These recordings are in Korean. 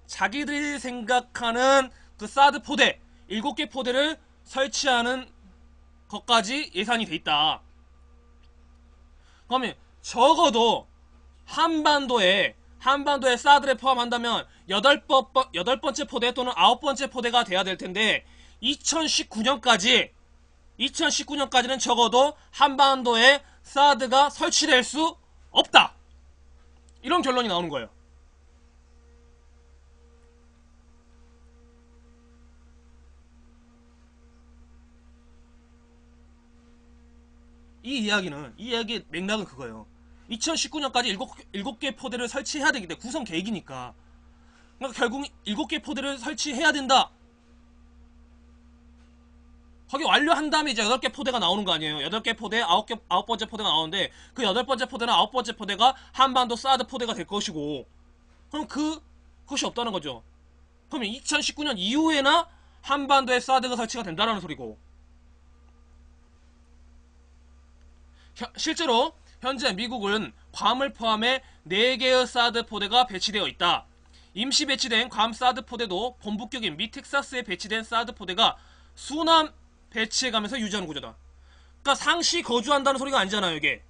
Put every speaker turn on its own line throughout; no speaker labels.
자기들이 생각하는 그 사드 포대 7개 포대를 설치하는 것까지 예산이 돼 있다. 그러면 적어도 한반도에 사드를 포함한다면 8번째 포대 또는 9번째 포대가 돼야 될 텐데 2019년까지는 적어도 한반도에 사드가 설치될 수 없다. 이런 결론이 나오는 거예요. 이 이야기의 맥락은 그거예요. 2019년까지 7개 포대를 설치해야 되기 때문에 구성 계획이니까. 그러니까 결국 7개 포대를 설치해야 된다. 거기 완료한 다음에 이제 8개 포대가 나오는 거 아니에요. 8개 포대, 9번째 포대가 나오는데 그 8번째 포대나 9번째 포대가 한반도 사드 포대가 될 것이고, 그럼 그것이 없다는 거죠. 그러면 2019년 이후에나 한반도에 사드가 설치가 된다는 소리고, 실제로 현재 미국은 괌을 포함해 4개의 사드 포대가 배치되어 있다. 임시 배치된 괌 사드 포대도 본부격인 미 텍사스에 배치된 사드 포대가 순환 배치해가면서 유지하는 구조다. 그러니까 상시 거주한다는 소리가 아니잖아요, 이게.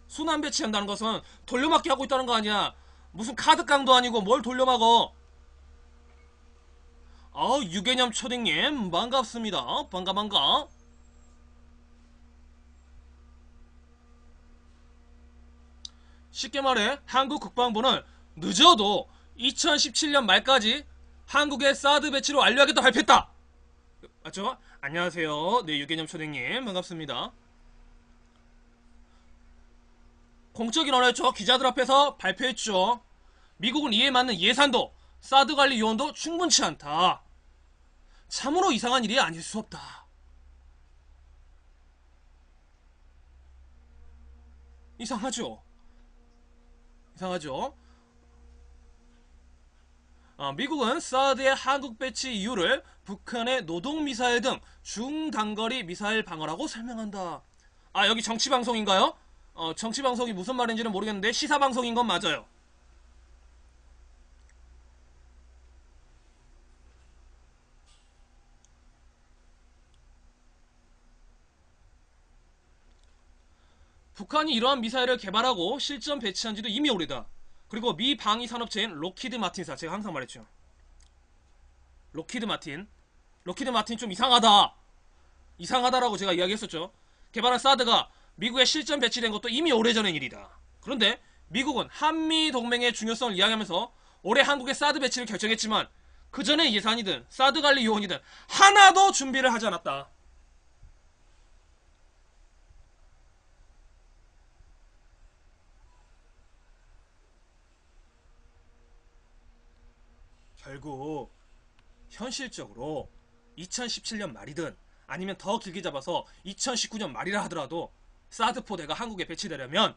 순환 배치한다는 것은 돌려막기 하고 있다는 거 아니야. 무슨 카드깡도 아니고 뭘 돌려막어. 유개념 초딩님 반갑습니다. 반가. 쉽게 말해 한국 국방부는 늦어도 2017년 말까지 한국의 사드 배치를 완료하겠다 발표했다. 맞죠? 안녕하세요. 네, 유개념 초딩님 반갑습니다. 공적인 언어였죠. 기자들 앞에서 발표했죠. 미국은 이에 맞는 예산도 사드 관리 요원도 충분치 않다. 참으로 이상한 일이 아닐 수 없다. 이상하죠? 미국은 사드의 한국 배치 이유를 북한의 노동미사일 등 중단거리 미사일 방어라고 설명한다. 여기 정치방송인가요? 정치방송이 무슨 말인지는 모르겠는데 시사방송인 건 맞아요. 북한이 이러한 미사일을 개발하고 실전 배치한 지도 이미 오래다. 그리고 미 방위 산업체인 록히드 마틴사, 제가 항상 말했죠. 록히드 마틴 좀 이상하다라고 제가 이야기했었죠. 개발한 사드가 미국에 실전 배치된 것도 이미 오래전의 일이다. 그런데 미국은 한미 동맹의 중요성을 이야기하면서 올해 한국의 사드 배치를 결정했지만 그 전에 예산이든 사드 관리 요원이든 하나도 준비를 하지 않았다. 결국 현실적으로 2017년 말이든 아니면 더 길게 잡아서 2019년 말이라 하더라도 사드 포대가 한국에 배치되려면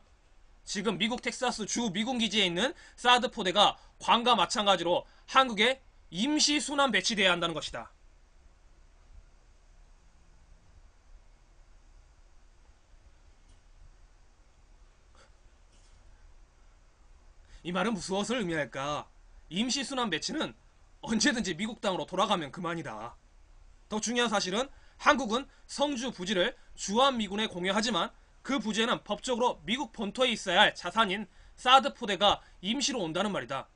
지금 미국 텍사스 주 미군 기지에 있는 사드 포대가 괌과 마찬가지로 한국에 임시 순환 배치되어야 한다는 것이다. 이 말은 무엇을 의미할까? 임시 순환 배치는 언제든지 미국 땅으로 돌아가면 그만이다. 더 중요한 사실은 한국은 성주 부지를 주한미군에 공유하지만 그 부지에는 법적으로 미국 본토에 있어야 할 자산인 사드 포대가 임시로 온다는 말이다.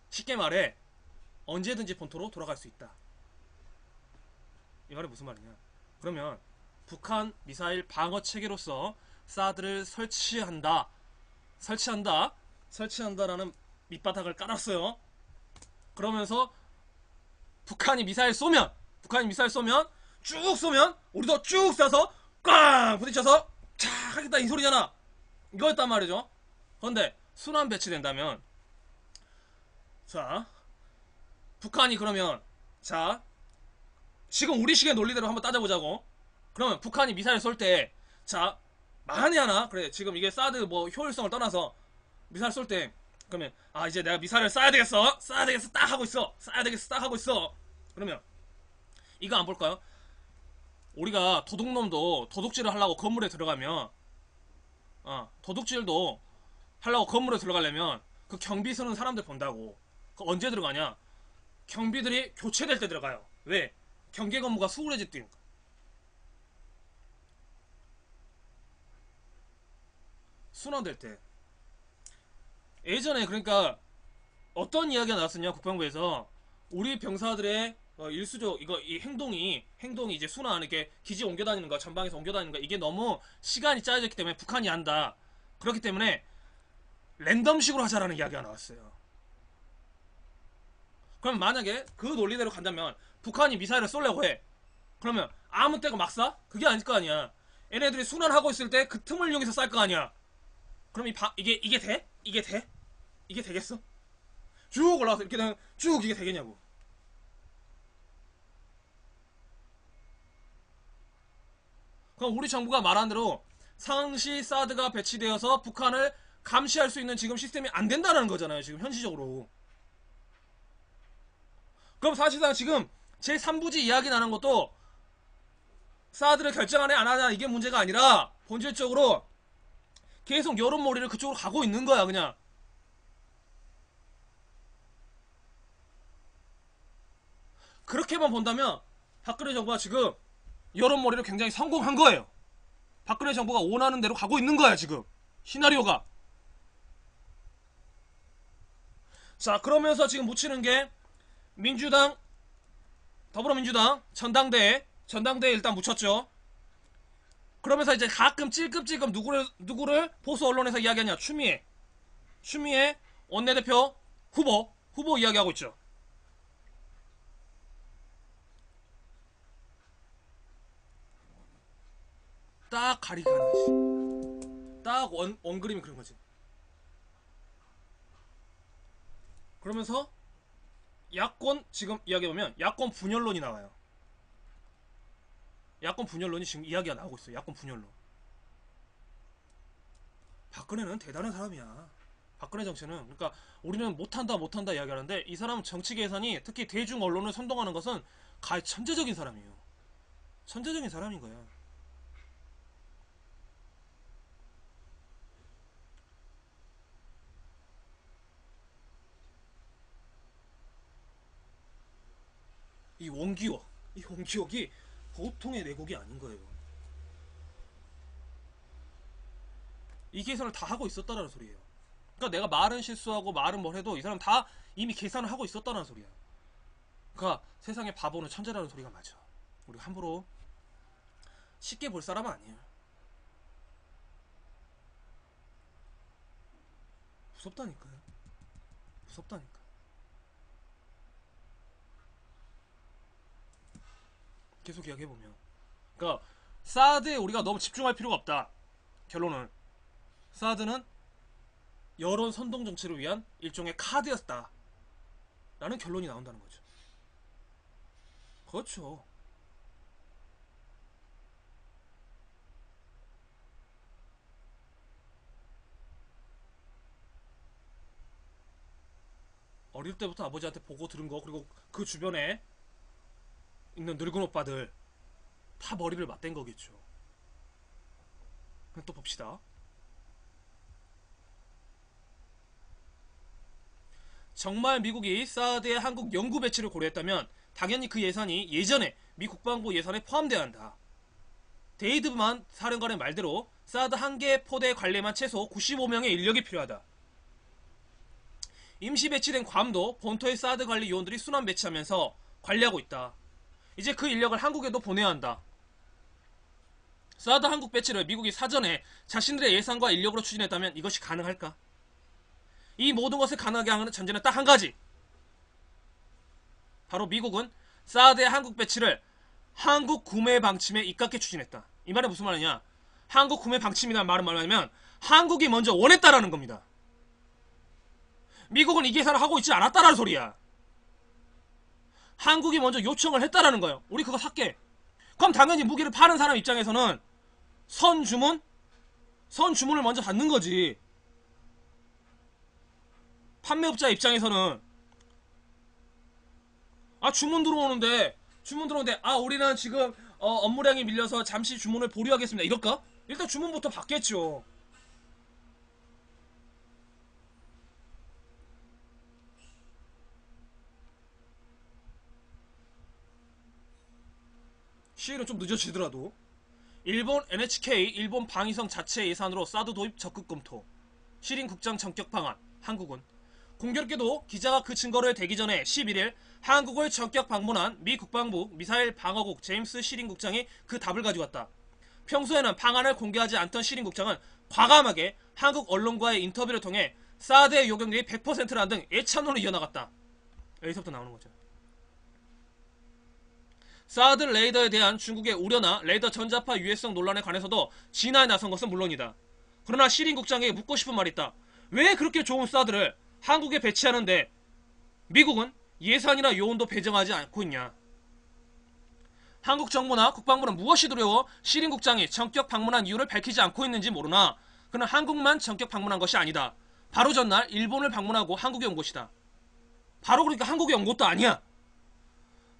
쉽게 말해 언제든지 본토로 돌아갈 수 있다. 이 말이 무슨 말이냐? 그러면 북한 미사일 방어 체계로서 사드를 설치한다라는 밑바닥을 깔았어요. 그러면서 북한이 미사일 쏘면 쭉 쏘면 우리도 쭉 쏴서 꽝 부딪혀서 착 하겠다 이 소리잖아. 이거였단 말이죠. 그런데 순환 배치된다면 자 북한이 그러면 자 지금 우리 식의 논리대로 한번 따져보자고. 그러면 북한이 미사일 쏠 때 자 만에 하나 그래 지금 이게 사드 뭐 효율성을 떠나서 미사일 쏠 때 그러면 이제 내가 미사일을 쏴야 되겠어. 쏴야 되겠어. 딱 하고 있어. 쏴야 되겠어. 딱 하고 있어. 그러면 이거 안 볼까요? 우리가 도둑놈도 도둑질을 하려고 건물에 들어가면 도둑질도 하려고 건물에 들어가려면 그 경비 서는 사람들 본다고. 그 언제 들어가냐? 경비들이 교체될 때 들어가요. 왜? 경계 근무가 수월해지니까. 순환될 때. 예전에 그러니까 어떤 이야기가 나왔었냐, 국방부에서 우리 병사들의 일수적 이 행동이 이제 순환 이렇게 기지 옮겨 다니는 거, 전방에서 옮겨 다니는 거, 이게 너무 시간이 짜여졌기 때문에 북한이 한다. 그렇기 때문에 랜덤식으로 하자라는 이야기가 나왔어요. 그럼 만약에 그 논리대로 간다면 북한이 미사일을 쏘려고 해. 그러면 아무 때가 막 쏴? 그게 아닐 거 아니야. 얘네들이 순환하고 있을 때 그 틈을 이용해서 쌀 거 아니야. 그럼 이게 돼? 이게 돼? 이게 되겠어? 쭉 올라가서 이렇게 그냥 쭉 이게 되겠냐고. 그럼 우리 정부가 말한 대로 상시 사드가 배치되어서 북한을 감시할 수 있는 지금 시스템이 안 된다는 거잖아요, 지금 현실적으로. 그럼 사실상 지금 제3부지 이야기 나는 것도 사드를 결정하네 안 하냐 이게 문제가 아니라 본질적으로 계속 여론몰이를 그쪽으로 가고 있는 거야, 그냥. 그렇게만 본다면 박근혜 정부가 지금 여론몰이를 굉장히 성공한 거예요. 박근혜 정부가 원하는 대로 가고 있는 거야, 지금. 시나리오가. 자, 그러면서 지금 묻히는 게 민주당, 더불어민주당 전당대회 일단 묻혔죠. 그러면서 이제 가끔 찔끔찔끔 누구를 보수 언론에서 이야기하냐. 추미애 원내대표 후보 이야기하고 있죠. 딱 가리가 하는 거지. 딱 원그림이 그런 거지. 그러면서 야권 지금 이야기해보면 야권 분열론이 나와요. 야권 분열론이 지금 이야기가 나오고 있어요. 야권 분열론. 박근혜는 대단한 사람이야. 박근혜 정치는. 그러니까 우리는 못한다 이야기하는데 이 사람은 정치 계산이, 특히 대중 언론을 선동하는 것은 가히 천재적인 사람이에요. 천재적인 사람인 거야. 이 원기옥이 보통의 내곡이 아닌 거예요. 이 계산을 다 하고 있었다는 소리예요. 그러니까 내가 말은 실수하고 말은 뭘 해도 이 사람 다 이미 계산을 하고 있었다는 소리야. 그러니까 세상의 바보는 천재라는 소리가 맞아. 우리가 함부로 쉽게 볼 사람은 아니에요. 무섭다니까요. 무섭다니까. 계속 이야기해보면, 그러니까 사드에 우리가 너무 집중할 필요가 없다. 결론은 사드는 여론 선동 정치를 위한 일종의 카드였다 라는 결론이 나온다는 거죠. 그렇죠. 어릴 때부터 아버지한테 보고 들은 거, 그리고 그 주변에 있는 늙은 오빠들 다 머리를 맞댄 거겠죠. 그럼 또 봅시다. 정말 미국이 사드의 한국 연구 배치를 고려했다면 당연히 그 예산이 예전에 미 국방부 예산에 포함되어야 한다. 데이드만 사령관의 말대로 사드 한 개 포대 관리만 최소 95명의 인력이 필요하다. 임시 배치된 괌도 본토의 사드 관리 요원들이 순환 배치하면서 관리하고 있다. 이제 그 인력을 한국에도 보내야 한다. 사드 한국 배치를 미국이 사전에 자신들의 예산과 인력으로 추진했다면 이것이 가능할까? 이 모든 것을 가능하게 하는 전제는 딱 한 가지. 바로 미국은 사드의 한국 배치를 한국 구매 방침에 입각해 추진했다. 이 말은 무슨 말이냐? 한국 구매 방침이라는 말은 뭐냐면 한국이 먼저 원했다라는 겁니다. 미국은 이 계산을 하고 있지 않았다라는 소리야. 한국이 먼저 요청을 했다라는 거예요. 우리 그거 살게. 그럼 당연히 무기를 파는 사람 입장에서는 선주문을 먼저 받는 거지. 판매업자 입장에서는 주문 들어오는데 우리는 지금 업무량이 밀려서 잠시 주문을 보류하겠습니다 이럴까? 일단 주문부터 받겠죠. 시일은 좀 늦어지더라도 일본 NHK 일본 방위성 자체 예산으로 사드 도입 적극 검토. 시린 국장 전격 방안. 한국은 공교롭게도 기자가 그 증거를 대기 전에 11일 한국을 전격 방문한 미 국방부 미사일 방어국 제임스 시린 국장이 그 답을 가지고 왔다. 평소에는 방안을 공개하지 않던 시린 국장은 과감하게 한국 언론과의 인터뷰를 통해 사드의 요격률이 100%라는 등 예찬론을 이어나갔다. 여기서부터 나오는 거죠. 사드 레이더에 대한 중국의 우려나 레이더 전자파 유해성 논란에 관해서도 진화에 나선 것은 물론이다. 그러나 시린 국장에게 묻고 싶은 말이 있다. 왜 그렇게 좋은 사드를 한국에 배치하는데 미국은 예산이나 요원도 배정하지 않고 있냐. 한국 정부나 국방부는 무엇이 두려워 시린 국장이 전격 방문한 이유를 밝히지 않고 있는지 모르나 그는 한국만 전격 방문한 것이 아니다. 바로 전날 일본을 방문하고 한국에 온 것이다. 바로 그러니까 한국에 온 것도 아니야.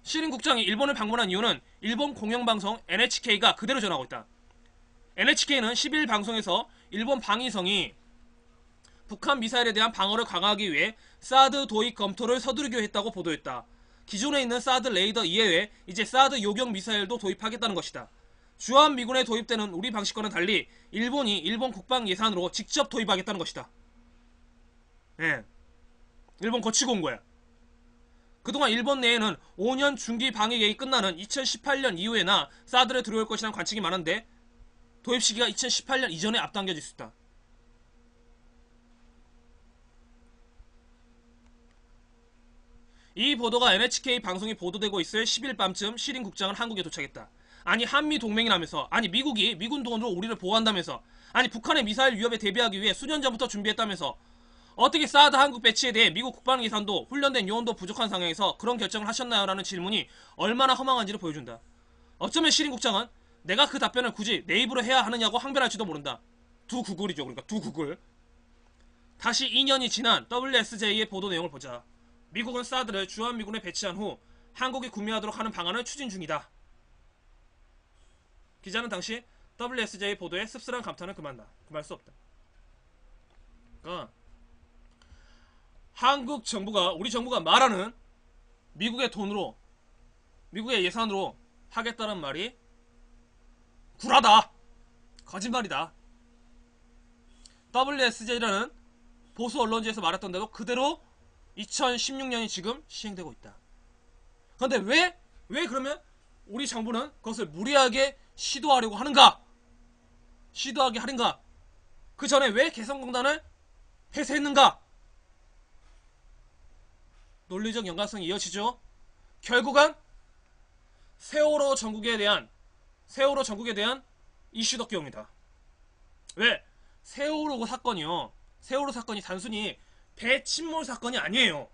시린 국장이 일본을 방문한 이유는 일본 공영방송 NHK가 그대로 전하고 있다. NHK는 10일 방송에서 일본 방위성이 북한 미사일에 대한 방어를 강화하기 위해 사드 도입 검토를 서두르기로 했다고 보도했다. 기존에 있는 사드 레이더 이외에 이제 사드 요격 미사일도 도입하겠다는 것이다. 주한미군에 도입되는 우리 방식과는 달리 일본이 일본 국방 예산으로 직접 도입하겠다는 것이다. 예. 일본 거치고 온 거야. 그동안 일본 내에는 5년 중기 방위 계획이 끝나는 2018년 이후에나 사드를 들어올 것이라는 관측이 많은데 도입 시기가 2018년 이전에 앞당겨질 수 있다. 이 보도가 NHK 방송이 보도되고 있을 10일 밤쯤 시린 국장은 한국에 도착했다. 아니 한미 동맹이라면서, 아니 미국이 미군 돈으로 우리를 보호한다면서, 아니 북한의 미사일 위협에 대비하기 위해 수년 전부터 준비했다면서 어떻게 사드 한국 배치에 대해 미국 국방 예산도 훈련된 요원도 부족한 상황에서 그런 결정을 하셨나요? 라는 질문이 얼마나 허망한지를 보여준다. 어쩌면 시린 국장은 내가 그 답변을 굳이 내 입으로 해야 하느냐고 항변할지도 모른다. 두 구글이죠. 그러니까 두 구글. 다시 2년이 지난 WSJ의 보도 내용을 보자. 미국은 사드를 주한미군에 배치한 후 한국이 구매하도록 하는 방안을 추진 중이다. 기자는 당시 WSJ 보도에 씁쓸한 감탄을 금할 수 없다. 그러니까 한국 정부가, 우리 정부가 말하는 미국의 돈으로, 미국의 예산으로 하겠다는 말이 구라다. 거짓말이다. WSJ라는 보수 언론지에서 말했던 대로 그대로 2016년이 지금 시행되고 있다. 그런데 왜 그러면 우리 정부는 그것을 무리하게 시도하려고 하는가? 시도하게 하는가? 그 전에 왜 개성공단을 폐쇄했는가? 논리적 연관성이 이어지죠. 결국은 세월호 전국에 대한 이슈 덕경입니다. 왜? 세월호 사건이 단순히 배침몰 사건이 아니에요.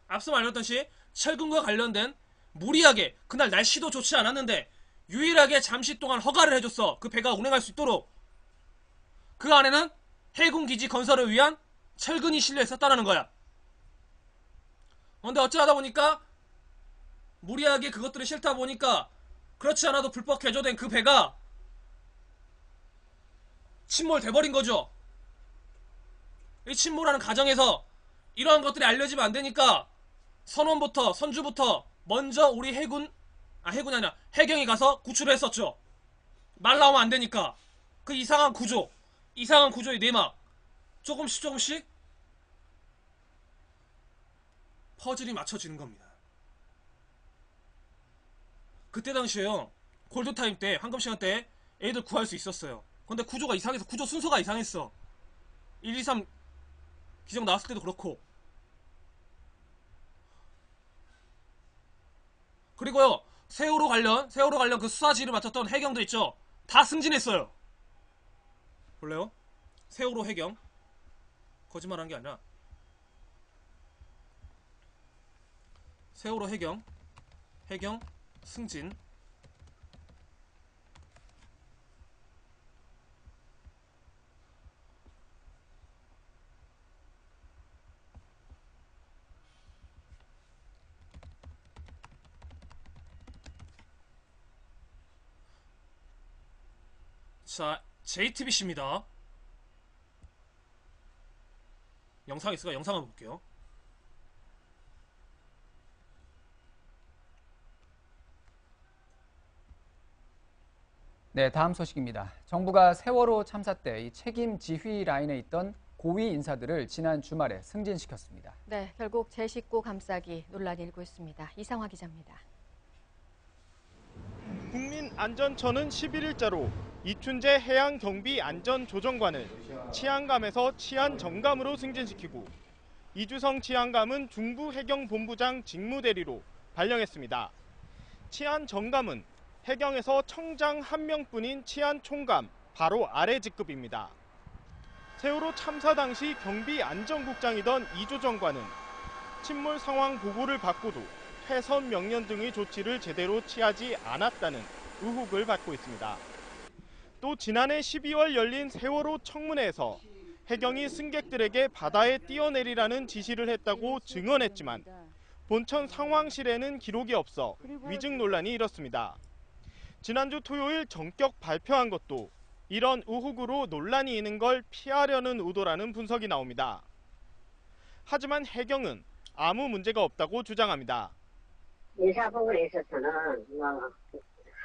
앞서 말했듯이 철근과 관련된 무리하게, 그날 날씨도 좋지 않았는데 유일하게 잠시 동안 허가를 해줬어. 그 배가 운행할 수 있도록. 그 안에는 해군기지 건설을 위한 철근이 실려 있었다는 거야. 근데 어찌하다 보니까 무리하게 그것들이 싫다 보니까 그렇지 않아도 불법 개조된 그 배가 침몰돼버린 거죠. 이 침몰하는 과정에서 이러한 것들이 알려지면 안 되니까 선주부터 먼저 우리 해군이 아니라 해경이 가서 구출을 했었죠. 말 나오면 안 되니까. 그 이상한 구조의 내막 조금씩 퍼즐이 맞춰지는 겁니다. 그때 당시에요, 골드타임 때, 황금시간 때 애들 구할 수 있었어요. 근데 구조 순서가 이상했어. 1, 2, 3 기적 나왔을 때도 그렇고. 그리고요, 세월호 관련 그 수사지를 맡았던 해경들 있죠. 다 승진했어요. 볼래요? 세월호 해경. 거짓말한 게 아니라 세월호 해경 승진. 자, JTBC입니다. 영상 있을까? 영상 한번 볼게요.
네, 다음 소식입니다. 정부가 세월호 참사 때 이 책임 지휘 라인에 있던 고위 인사들을 지난 주말에 승진시켰습니다.
네, 결국 제 식구 감싸기 논란이 일고 있습니다. 이상화 기자입니다.
국민안전처는 11일자로 이춘재 해양경비안전조정관을 치안감에서 치안정감으로 승진시키고 이주성 치안감은 중부해경본부장 직무대리로 발령했습니다. 치안정감은 해경에서 청장 1명뿐인 치안총감 바로 아래 직급입니다. 세월호 참사 당시 경비안전국장이던 이조정관은 침몰 상황 보고를 받고도 훼손 명령 등의 조치를 제대로 취하지 않았다는 의혹을 받고 있습니다. 또 지난해 12월 열린 세월호 청문회에서 해경이 승객들에게 바다에 뛰어내리라는 지시를 했다고 증언했지만 본천 상황실에는 기록이 없어 위증 논란이 일었습니다. 지난주 토요일 전격 발표한 것도 이런 의혹으로 논란이 있는 걸 피하려는 의도라는 분석이 나옵니다. 하지만 해경은 아무 문제가 없다고 주장합니다.
인사 부분에 있어서는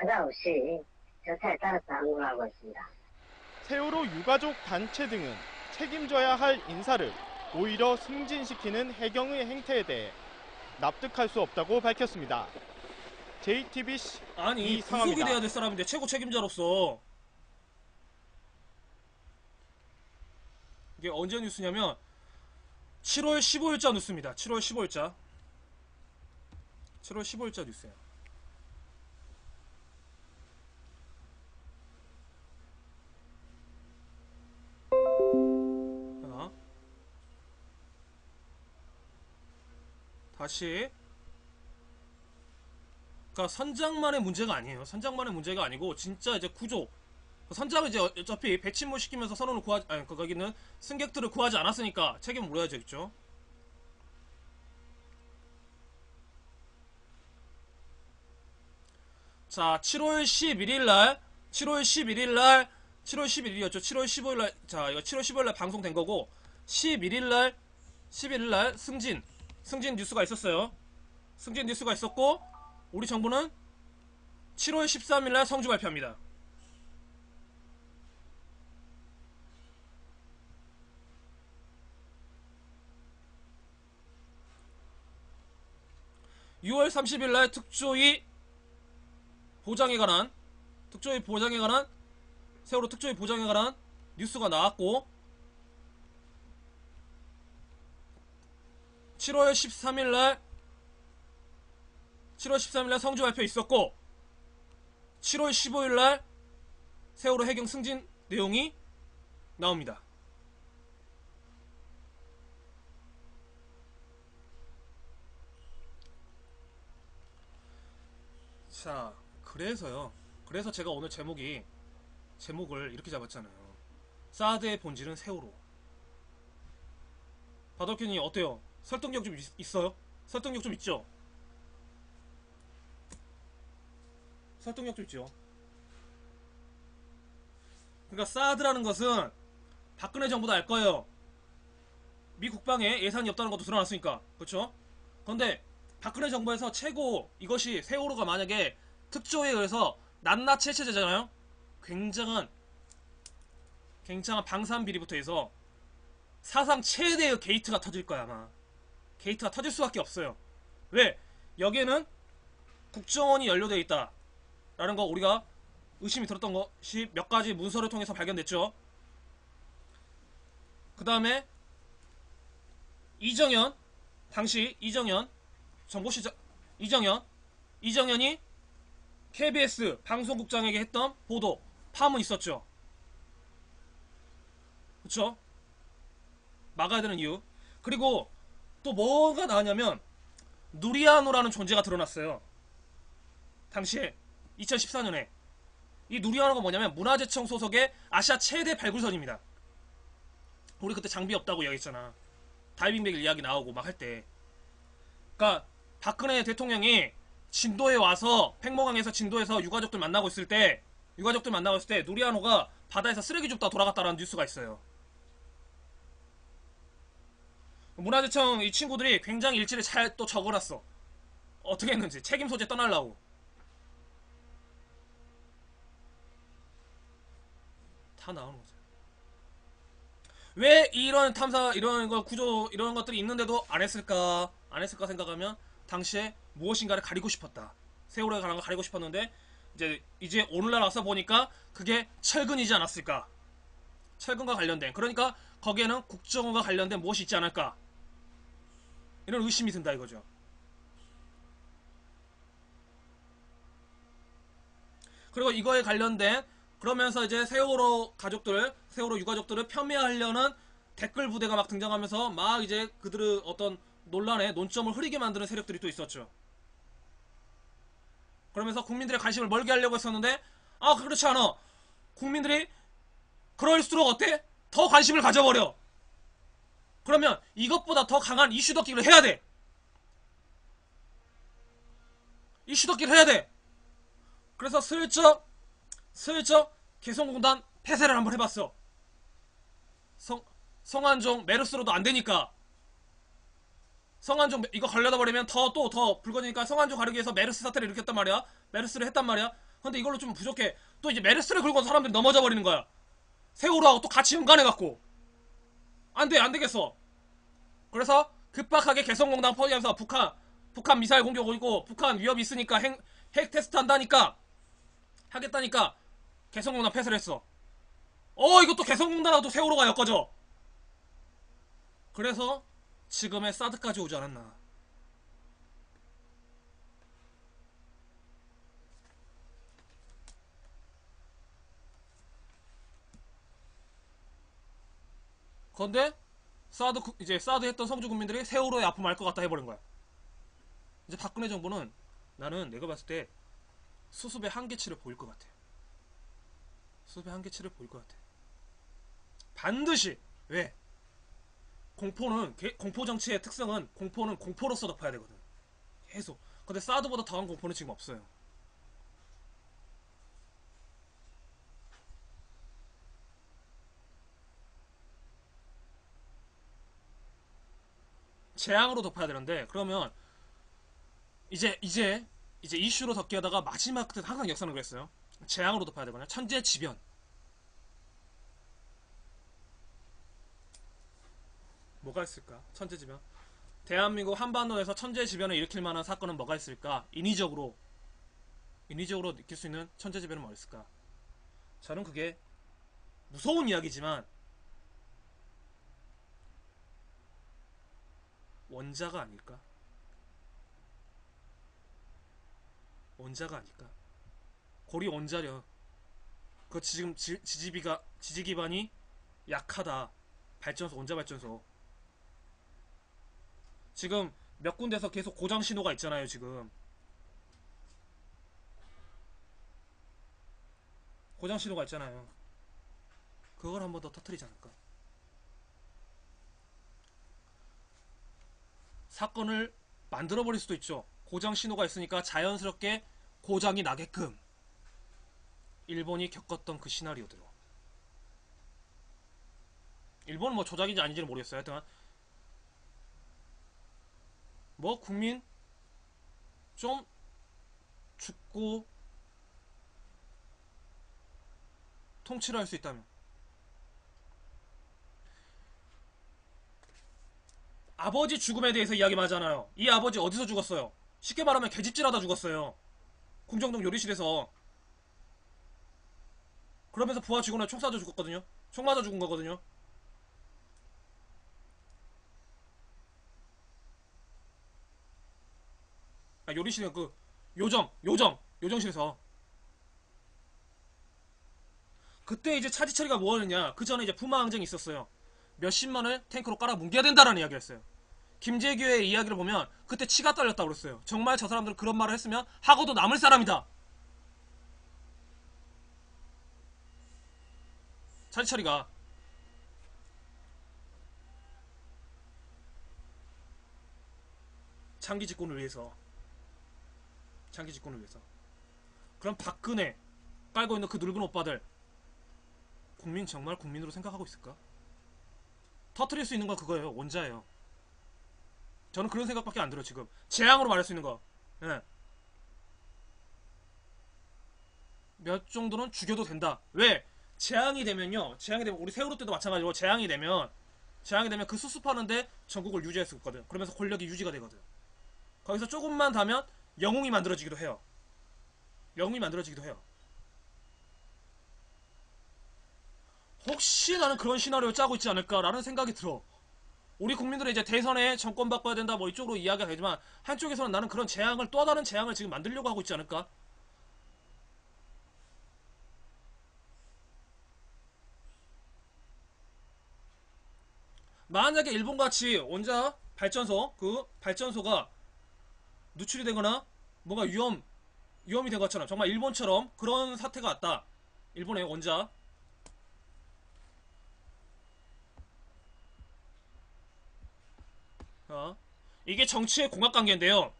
하자 없이 절차에 따라서 한 걸로 알고 있습니다.
세월호 유가족 단체 등은 책임져야 할 인사를 오히려 승진시키는 해경의 행태에 대해 납득할 수 없다고 밝혔습니다. JTBC
아니,
이상합니다.
구속이 돼야 될 사람인데 최고 책임자로서 이게 언제 뉴스냐면 7월 15일자 뉴스입니다. 7월 15일자 7월 15일자 뉴스예요. 하나 다시, 그러니까 선장만의 문제가 아니에요. 선장만의 문제가 아니고 진짜 이제 구조, 선장은 이제 어차피 배침몰 시키면서 선원을 구하지, 아니 거기는 승객들을 구하지 않았으니까 책임을 물어야겠죠. 자, 7월 11일날 7월 11일날 7월 11일이었죠. 7월 15일날, 자 이거 7월 15일날 방송된 거고 11일날 승진 뉴스가 있었어요. 승진 뉴스가 있었고 우리 정부는 7월 13일날 성주 발표합니다. (6월 30일날) 특조위 보장에 관한 세월호 특조위 보장에 관한 뉴스가 나왔고 7월 13일날 성주 발표 있었고 7월 15일날 세월호 해경 승진 내용이 나옵니다. 자, 그래서 제가 오늘 제목을 이렇게 잡았잖아요. 사드의 본질은 세월호. 바덕현이 어때요? 설득력 좀 있어요? 설득력 좀 있죠? 설득력 좀 있죠? 그러니까 사드라는 것은 박근혜 정부도 알 거예요. 미 국방에 예산이 없다는 것도 드러났으니까. 그렇죠? 그런데 박근혜 정부에서 최고, 이것이 세월호가 만약에 특조위에 의해서 낱낱이 해체되잖아요. 굉장한 방산 비리부터 해서 사상 최대의 게이트가 터질 거야. 아마 게이트가 터질 수밖에 없어요. 왜? 여기에는 국정원이 연루되어 있다 라는 거 우리가 의심이 들었던 것이 몇 가지 문서를 통해서 발견됐죠. 그 다음에 당시 이정현 정보시장 이정현이 KBS 방송국장에게 했던 보도 파문 있었죠. 그쵸? 막아야 되는 이유. 그리고 또 뭐가 나왔냐면 누리아노라는 존재가 드러났어요. 당시에 2014년에 이 누리아노가 뭐냐면 문화재청 소속의 아시아 최대 발굴선입니다. 우리 그때 장비 없다고 이야기했잖아. 다이빙백 이야기 나오고 막 할 때. 그러니까 박근혜 대통령이 진도에 와서 팽모강에서 진도에서 유가족들 만나고 있을 때 누리아노가 바다에서 쓰레기 줍다 돌아갔다라는 뉴스가 있어요. 문화재청 이 친구들이 굉장히 일지를 잘 또 적어놨어. 어떻게 했는지 책임 소재 떠나려고. 다 나오는 거죠. 왜 이런 탐사 이런 거 구조 이런 것들이 있는데도 안 했을까 생각하면 당시에 무엇인가를 가리고 싶었다. 세월호에 관한 거 가리고 싶었는데 이제 오늘날 와서 보니까 그게 철근이지 않았을까. 철근과 관련된, 그러니까 거기에는 국정원과 관련된 무엇이 있지 않을까, 이런 의심이 든다 이거죠. 그리고 이거에 관련된, 그러면서 이제 세월호 가족들, 세월호 유가족들을 폄훼하려는 댓글 부대가 막 등장하면서 막 이제 그들의 어떤 논란에 논점을 흐리게 만드는 세력들이 또 있었죠. 그러면서 국민들의 관심을 멀게 하려고 했었는데, 아 그렇지 않아. 국민들이 그럴수록 어때? 더 관심을 가져버려. 그러면 이것보다 더 강한 이슈 덮기를 해야 돼. 이슈 덮기를 해야 돼. 그래서 슬쩍 개성공단 폐쇄를 한번 해봤어. 성완종 메르스로도 안 되니까. 성완종 이거 걸려다 버리면 더 불거지니까 성완종 가르기 위해서 메르스 사태를 일으켰단 말이야. 메르스를 했단 말이야. 근데 이걸로 좀 부족해. 또 이제 메르스를 걸고 사람들이 넘어져 버리는 거야. 세월호하고 또 같이 연관해갖고 안 되겠어. 그래서 급박하게 개성공단 포위하면서 북한 미사일 공격 오고 북한 위협이 있으니까 핵 테스트 하겠다니까 개성공단 폐쇄를 했어. 이것도 개성공단하고 세월호가 엮어져. 그래서 지금의 사드까지 오지 않았나. 그런데 이제 사드 했던 성주 국민들이 세월호의 아픔 알 것 같다 해버린 거야. 이제 박근혜 정부는, 나는 내가 봤을 때 수습의 한계치를 보일 것 같아. 수습의 한계치를 보일 것 같아. 반드시. 왜? 공포 정치의 특성은 공포는 공포로서 덮어야 되거든. 계속. 근데 사드보다 더한 공포는 지금 없어요. 재앙으로 덮어야 되는데, 그러면 이제 이슈로 덮게 하다가 마지막 끝에 항상 역사는 그랬어요. 재앙으로 덮어야 되거든요. 천재지변. 뭐가 있을까? 천재지변. 대한민국 한반도에서 천재지변을 일으킬 만한 사건은 뭐가 있을까? 인위적으로 느낄 수 있는 천재지변은 뭐가 있을까? 저는 그게 무서운 이야기지만 원자가 아닐까? 원자가 아닐까? 고리 원자력. 그 지금 지지 기반이 약하다. 원자 발전소. 지금 몇 군데서 계속 고장 신호가 있잖아요, 지금. 고장 신호가 있잖아요. 그걸 한 번 더 터뜨리지 않을까? 사건을 만들어버릴 수도 있죠. 고장 신호가 있으니까 자연스럽게 고장이 나게끔. 일본이 겪었던 그 시나리오대로. 일본은 뭐 조작인지 아닌지는 모르겠어요. 하여튼 뭐 국민 좀 죽고 통치를 할 수 있다면, 아버지 죽음에 대해서 이야기하잖아요. 이 아버지 어디서 죽었어요? 쉽게 말하면 개집질하다 죽었어요. 궁정동 요리실에서. 그러면서 부하 직원을 총 쏴져 죽었거든요. 총 맞아 죽은 거거든요. 요리실은 그 요정실에서. 그때 이제 차지철이가 뭐하느냐, 그 전에 이제 부마항쟁이 있었어요. 몇십만을 탱크로 깔아 뭉개야 된다라는 이야기를 했어요. 김재규의 이야기를 보면 그때 치가 떨렸다고 그랬어요. 정말 저 사람들은 그런 말을 했으면 하고도 남을 사람이다. 차지철이가. 장기 집권을 위해서. 그럼 박근혜 깔고 있는 그 늙은 오빠들, 국민 정말 국민으로 생각하고 있을까? 터트릴 수 있는 건 그거예요. 원자예요. 저는 그런 생각밖에 안 들어요. 지금 재앙으로 말할 수 있는 거. 예. 몇 정도는 죽여도 된다. 왜? 재앙이 되면요. 재앙이 되면 우리 세월호 때도 마찬가지로 재앙이 되면 그 수습하는데 전국을 유지할 수 있거든. 그러면서 권력이 유지가 되거든. 거기서 조금만 다면 영웅이 만들어지기도 해요. 영웅이 만들어지기도 해요. 혹시 나는 그런 시나리오 짜고 있지 않을까라는 생각이 들어. 우리 국민들은 이제 대선에 정권 바꿔야 된다 뭐 이쪽으로 이야기가 되지만 한쪽에서는 나는 그런 재앙을 또 다른 재앙을 지금 만들려고 하고 있지 않을까? 만약에 일본같이 원자 발전소 그 발전소가 누출이 되거나 뭔가 위험이 된 것처럼 정말 일본처럼 그런 사태가 왔다. 일본의 원자 이게 정치의 공학관계인데요.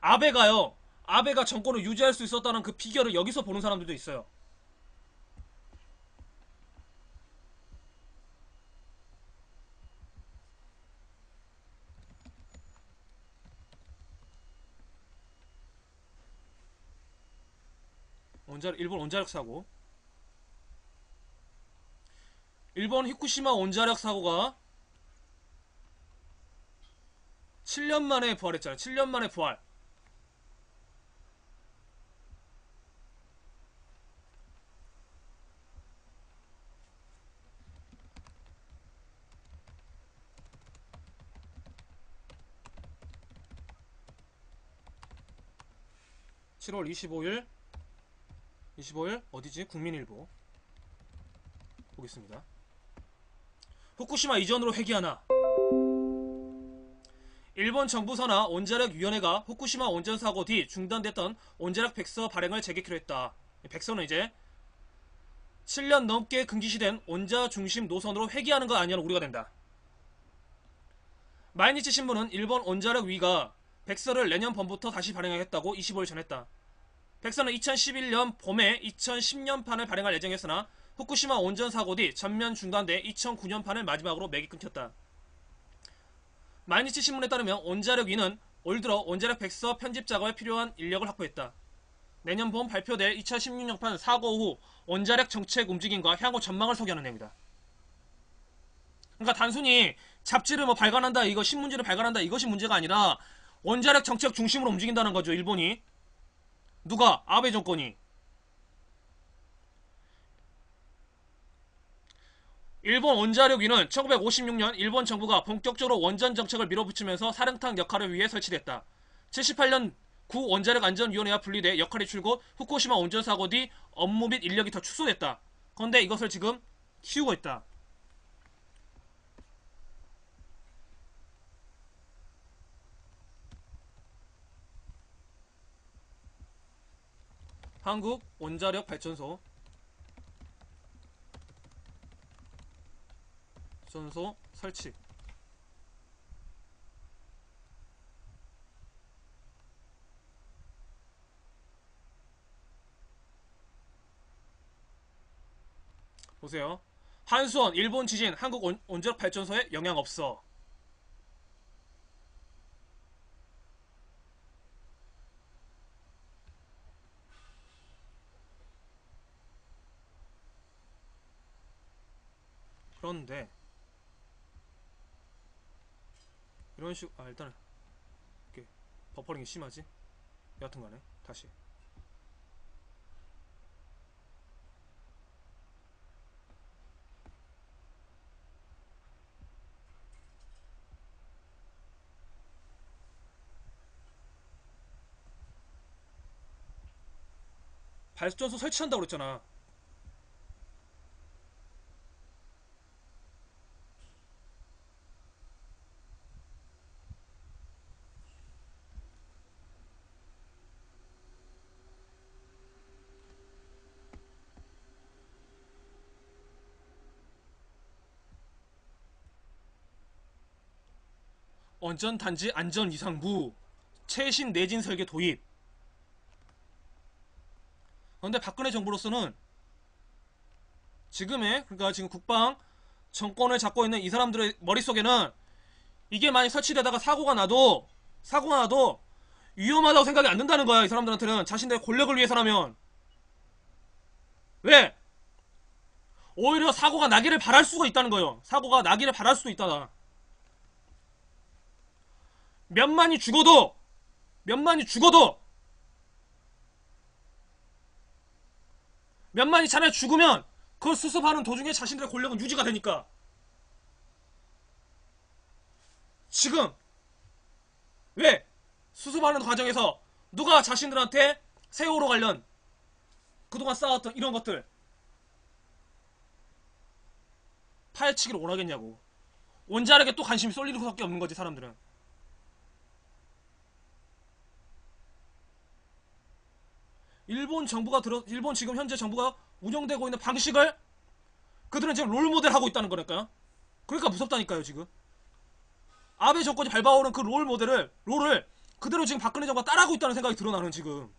아베가 정권을 유지할 수 있었다는 그 비결을 여기서 보는 사람들도 있어요. 일본 원자력 사고. 일본 히쿠시마 원자력 사고가 7년 만에 부활했잖아요. 7년 만에 부활. (7월 25일) 어디지? 국민일보 보겠습니다. 후쿠시마 이전으로 회귀하나. 일본 정부 산하 원자력위원회가 후쿠시마 원전 사고 뒤 중단됐던 원자력 백서 발행을 재개키로 했다. 백서는 이제 7년 넘게 금기시된 원자 중심 노선으로 회귀하는 거 아니냐는 우려가 된다. 마이니치 신문은 일본 원자력위가 백서를 내년 봄부터 다시 발행하겠다고 25일 전했다. 백서는 2011년 봄에 2010년판을 발행할 예정이었으나 후쿠시마 원전 사고 뒤 전면 중단돼 2009년판을 마지막으로 맥이 끊겼다. 마이니치 신문에 따르면 원자력위는 올 들어 원자력 백서 편집 작업에 필요한 인력을 확보했다. 내년 봄 발표될 2016년판 사고 후 원자력 정책 움직임과 향후 전망을 소개하는 내용이다. 그러니까 단순히 잡지를 발간한다, 이거 신문지를 발간한다 이것이 문제가 아니라 원자력 정책 중심으로 움직인다는 거죠. 일본이. 누가? 아베 정권이. 일본 원자력위는 1956년 일본 정부가 본격적으로 원전 정책을 밀어붙이면서 사령탑 역할을 위해 설치됐다. 78년 구 원자력안전위원회와 분리돼 역할이 줄고 후쿠시마 원전 사고 뒤 업무 및 인력이 더 축소됐다. 그런데 이것을 지금 키우고 있다. 한국 원자력 발전소 설치. 보세요. 한수원 일본 지진 한국 원자력 발전소에 영향 없어. 그런데 이런 식으로 일단은 이렇게 버퍼링이 심하지. 여하튼간에 다시 발전소 설치한다고 그랬잖아. 원전단지 안전이상무 최신 내진 설계 도입. 그런데 박근혜 정부로서는 그러니까 지금 국방 정권을 잡고 있는 이 사람들의 머릿속에는 이게 만약 설치되다가 사고가 나도 위험하다고 생각이 안 든다는 거야. 이 사람들한테는 자신들의 권력을 위해서라면. 왜? 오히려 사고가 나기를 바랄 수가 있다는 거예요. 사고가 나기를 바랄 수도 있다. 몇만이 죽어도 몇만이 차라리 죽으면 그걸 수습하는 도중에 자신들의 권력은 유지가 되니까. 지금 왜 수습하는 과정에서 누가 자신들한테 세월호 관련 그동안 쌓았던 이런 것들 파헤치기를 원하겠냐고. 원자력에 또 관심이 쏠릴 수밖에 없는 거지 사람들은. 일본 지금 현재 정부가 운영되고 있는 방식을 그들은 지금 롤모델 하고 있다는 거니까요. 그러니까 무섭다니까요 지금. 아베 정권이 밟아오는 그 롤을 그대로 지금 박근혜 정부가 따라하고 있다는 생각이 들어 나는 지금.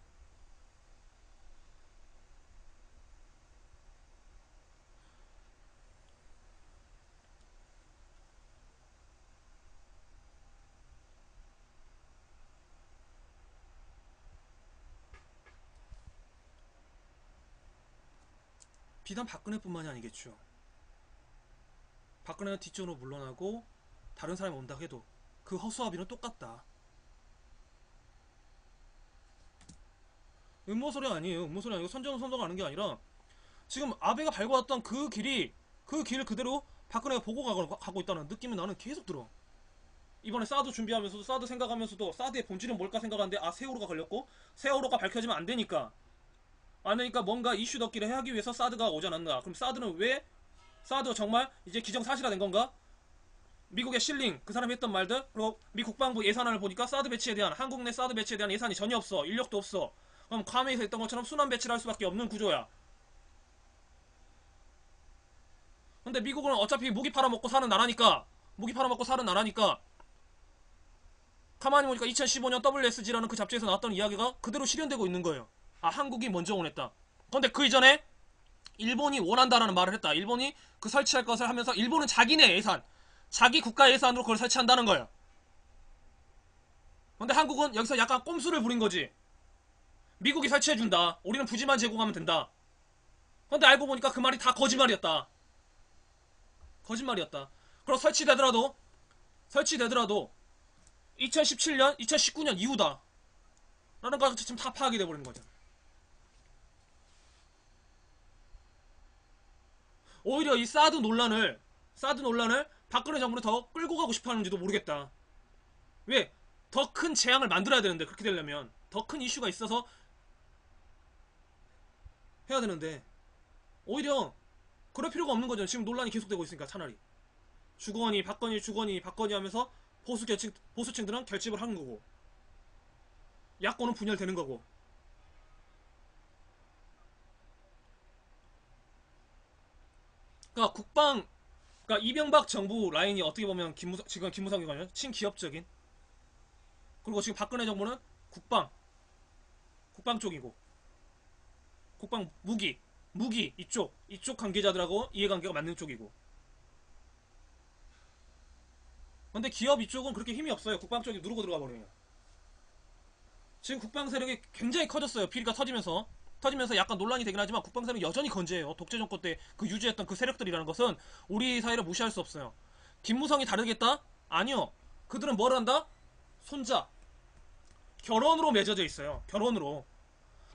비단 박근혜뿐만이 아니겠죠. 박근혜는 뒷전으로 물러나고 다른 사람이 온다고 해도 그 허수아비는 똑같다. 음모소리 아니에요. 음모소리 아니고 선전을 하는 게 아니라 지금 아베가 밟아왔던 그 길을 그대로 박근혜가 보고 가고 있다는 느낌이 나는 계속 들어. 이번에 사드 준비하면서도 사드 생각하면서도 사드의 본질은 뭘까 생각하는데 세월호가 걸렸고 세월호가 밝혀지면 안 되니까 뭔가 이슈 덮기를 하기 위해서 사드가 오지 않았나. 그럼 사드가 정말 이제 기정사실화된 건가? 미국의 실링 그 사람이 했던 말들, 그리고 미 국방부 예산안을 보니까 한국 내 사드 배치에 대한 예산이 전혀 없어. 인력도 없어. 그럼 괌에서 했던 것처럼 순환 배치를 할 수밖에 없는 구조야. 근데 미국은 어차피 무기 팔아먹고 사는 나라니까 가만히 보니까 2015년 WSG라는 그 잡지에서 나왔던 이야기가 그대로 실현되고 있는 거예요. 한국이 먼저 원했다. 근데 그 이전에 일본이 원한다라는 말을 했다. 일본이 그 설치할 것을 하면서 일본은 자기네 예산, 자기 국가 예산으로 그걸 설치한다는 거예요. 근데 한국은 여기서 약간 꼼수를 부린 거지. 미국이 설치해준다. 우리는 부지만 제공하면 된다. 근데 알고 보니까 그 말이 다 거짓말이었다. 그리고 설치되더라도 2017년, 2019년 이후다. 라는 거 지금 다 파악이 돼버리는 거죠. 오히려 이 사드 논란을 박근혜 정부는 더 끌고 가고 싶어 하는지도 모르겠다. 왜? 더 큰 재앙을 만들어야 되는데, 그렇게 되려면 더 큰 이슈가 있어서 해야 되는데 오히려 그럴 필요가 없는 거죠. 지금 논란이 계속되고 있으니까. 차라리 주거니 박건희 하면서 보수층들은 결집을 하는 거고 야권은 분열되는 거고. 그러니까 이명박 정부 라인이 어떻게 보면 지금 김무성 기관은 친기업적인, 그리고 지금 박근혜 정부는 국방 쪽이고, 국방 무기 이쪽 관계자들하고 이해관계가 맞는 쪽이고. 근데 기업 이쪽은 그렇게 힘이 없어요. 국방 쪽이 누르고 들어가 버려요. 지금 국방 세력이 굉장히 커졌어요. 비리가 터지면서 약간 논란이 되긴 하지만 국방 세력이 여전히 건재해요. 독재 정권 때 그 유지했던 그 세력들이라는 것은 우리 사회를 무시할 수 없어요. 김무성이 다르겠다? 아니요. 그들은 뭘 한다? 손자 결혼으로 맺어져 있어요. 결혼으로.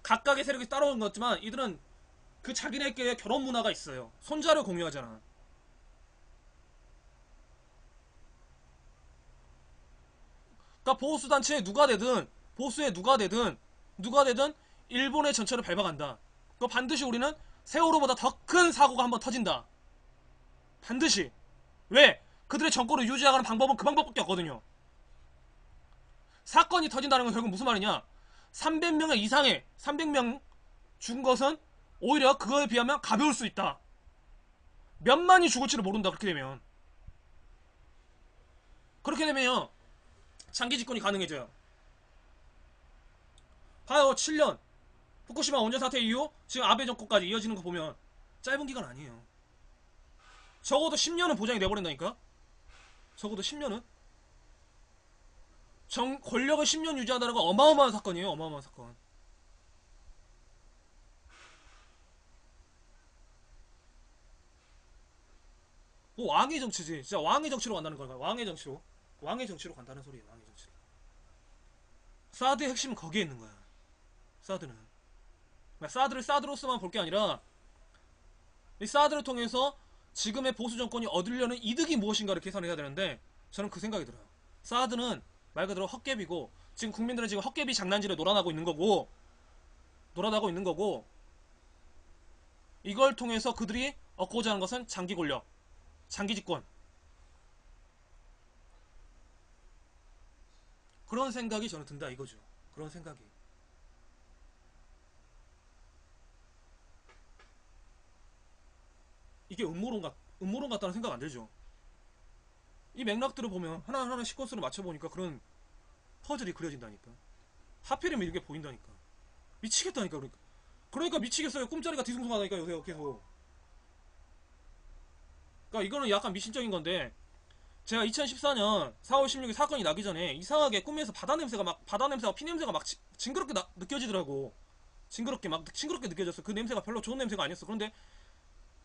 각각의 세력이 따라온 거지만 이들은 그 자기네끼리의 결혼 문화가 있어요. 손자를 공유하잖아. 그러니까 보수단체에 누가 되든 일본의 전철을 밟아간다. 그 반드시 우리는 세월호보다 더 큰 사고가 한번 터진다. 반드시. 왜? 그들의 정권을 유지하는 방법은 그 방법밖에 없거든요. 사건이 터진다는 건 결국 무슨 말이냐? 300명 죽은 것은 오히려 그거에 비하면 가벼울 수 있다. 몇만이 죽을지를 모른다. 그렇게 되면요 장기 집권이 가능해져요. 봐요. 7년 후쿠시마 원전 사태 이후 지금 아베 정권까지 이어지는 거 보면 짧은 기간 아니에요. 적어도 10년은 보장이 돼버린다니까. 적어도 10년은. 권력을 10년 유지한다는 건 어마어마한 사건이에요. 어마어마한 사건. 뭐 왕의 정치지. 진짜 왕의 정치로 간다는 거야. 왕의 정치로. 왕의 정치로 간다는 소리예요. 왕의 정치로. 사드의 핵심은 거기에 있는 거야. 사드는. 사드를 사드로서만 볼 게 아니라 이 사드를 통해서 지금의 보수 정권이 얻으려는 이득이 무엇인가를 계산해야 되는데 저는 그 생각이 들어요. 사드는 말 그대로 헛개비고 지금 국민들은 지금 헛개비 장난질에 놀아나고 있는 거고 이걸 통해서 그들이 얻고자 하는 것은 장기 권력, 장기 집권. 그런 생각이 저는 든다 이거죠. 그런 생각이. 이게 음모론 같다는 생각 안 들죠. 이 맥락들을 보면 하나하나 시퀀스를 맞춰보니까 그런 퍼즐이 그려진다니까. 하필이면 이렇게 보인다니까. 미치겠다니까. 그러니까 미치겠어요. 꿈자리가 뒤숭숭하다니까 요새 계속. 그러니까 이거는 약간 미신적인 건데 제가 2014년 4월 16일 사건이 나기 전에 이상하게 꿈에서 바다 냄새가 피 냄새가 막 징그럽게 느껴지더라고. 징그럽게 느껴졌어. 그 냄새가 별로 좋은 냄새가 아니었어. 그런데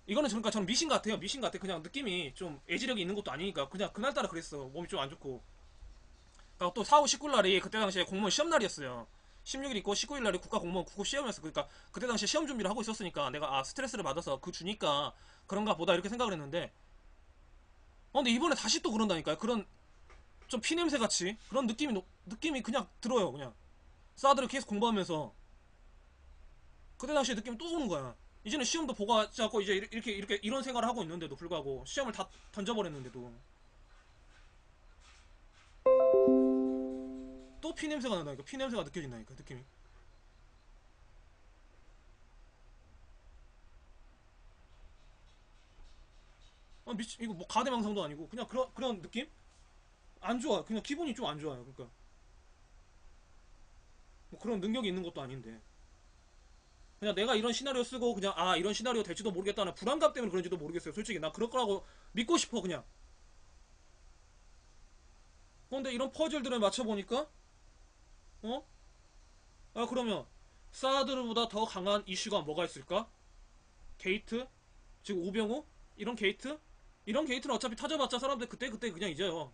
이거는 그러니까 저는 미신 같아요. 미신 같아. 그냥 느낌이 좀 애지력이 있는 것도 아니니까 그냥 그날따라 그랬어. 몸이 좀 안 좋고. 그러니까 또 4월 19일 날이 그때 당시에 공무원 시험 날이었어요. 16일 있고 19일 날이 국가 공무원 국급 시험이었어. 그러니까 그때 당시에 시험 준비를 하고 있었으니까 내가 스트레스를 받아서 그 주니까 그런가 보다 이렇게 생각을 했는데 근데 이번에 다시 또 그런다니까요. 그런 좀 피냄새 같이 그런 느낌이 그냥 들어요. 그냥 사드를 계속 공부하면서 그때 당시에 느낌이 또 오는 거야. 이제는 시험도 보고 하고 이제 이렇게 이런 생활을 하고 있는데도 불구하고 시험을 다 던져버렸는데도 또 피냄새가 난다니까. 피냄새가 느껴진다니까. 느낌이. 이거 뭐 가대망상도 아니고 그냥 그런 느낌? 안 좋아. 그냥 기분이 좀 안 좋아요. 그러니까 뭐 그런 능력이 있는 것도 아닌데 그냥 내가 이런 시나리오 쓰고 그냥 이런 시나리오 될지도 모르겠다는 불안감 때문에 그런지도 모르겠어요. 솔직히 나 그럴 거라고 믿고 싶어 그냥. 근데 이런 퍼즐들을 맞춰보니까 그러면 사드르보다 더 강한 이슈가 뭐가 있을까? 게이트? 지금 우병우? 이런 게이트? 이런 게이트는 어차피 터져봤자 사람들 그때 그냥 잊어요.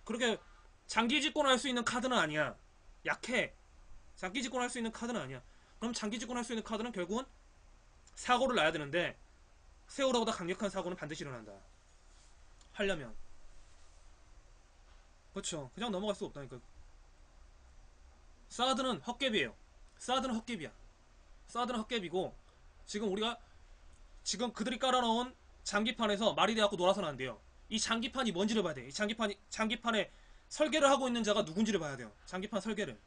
그렇게 장기 집권할 수 있는 카드는 아니야. 약해. 장기 집권할 수 있는 카드는 아니야. 그럼 장기 집권할 수 있는 카드는 결국은 사고를 놔야 되는데 세월호보다 강력한 사고는 반드시 일어난다. 하려면. 그렇죠. 그냥 넘어갈 수 없다니까. 사드는 헛개비예요. 사드는 헛개비야. 사드는 헛개비고 지금 그들이 깔아놓은 장기판에서 말이 돼갖고 놀아서는 안 돼요. 이 장기판이 뭔지를 봐야 돼. 이 장기판에 설계를 하고 있는 자가 누군지를 봐야 돼요. 장기판 설계를.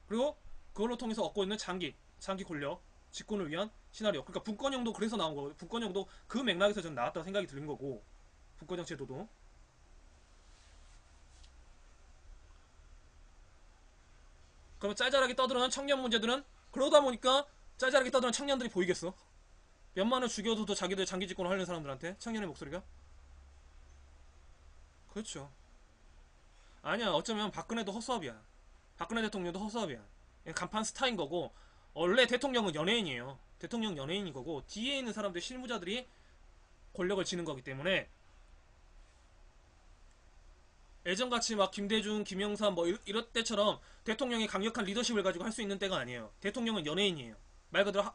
그리고 그걸로 통해서 얻고 있는 장기 권력, 집권을 위한 시나리오. 그러니까 분권형도 그래서 나온 거고, 분권형도 그 맥락에서 전 나왔다고 생각이 드는 거고, 분권형 제도도. 그러면 짤짤하게 떠들어는 청년 문제들은 그러다 보니까 짤짤하게 떠드는 청년들이 보이겠어? 몇만을 죽여도 자기들 장기 집권을 하려는 사람들한테 청년의 목소리가? 그렇죠. 아니야. 어쩌면 박근혜도 헛수업이야. 박근혜 대통령도 헛수업이야. 간판 스타인 거고 원래 대통령은 연예인이에요. 대통령 연예인인 거고 뒤에 있는 사람들 실무자들이 권력을 지는 거기 때문에 예전같이 막 김대중, 김영삼 뭐 이럴 때처럼 대통령이 강력한 리더십을 가지고 할 수 있는 때가 아니에요. 대통령은 연예인이에요. 말 그대로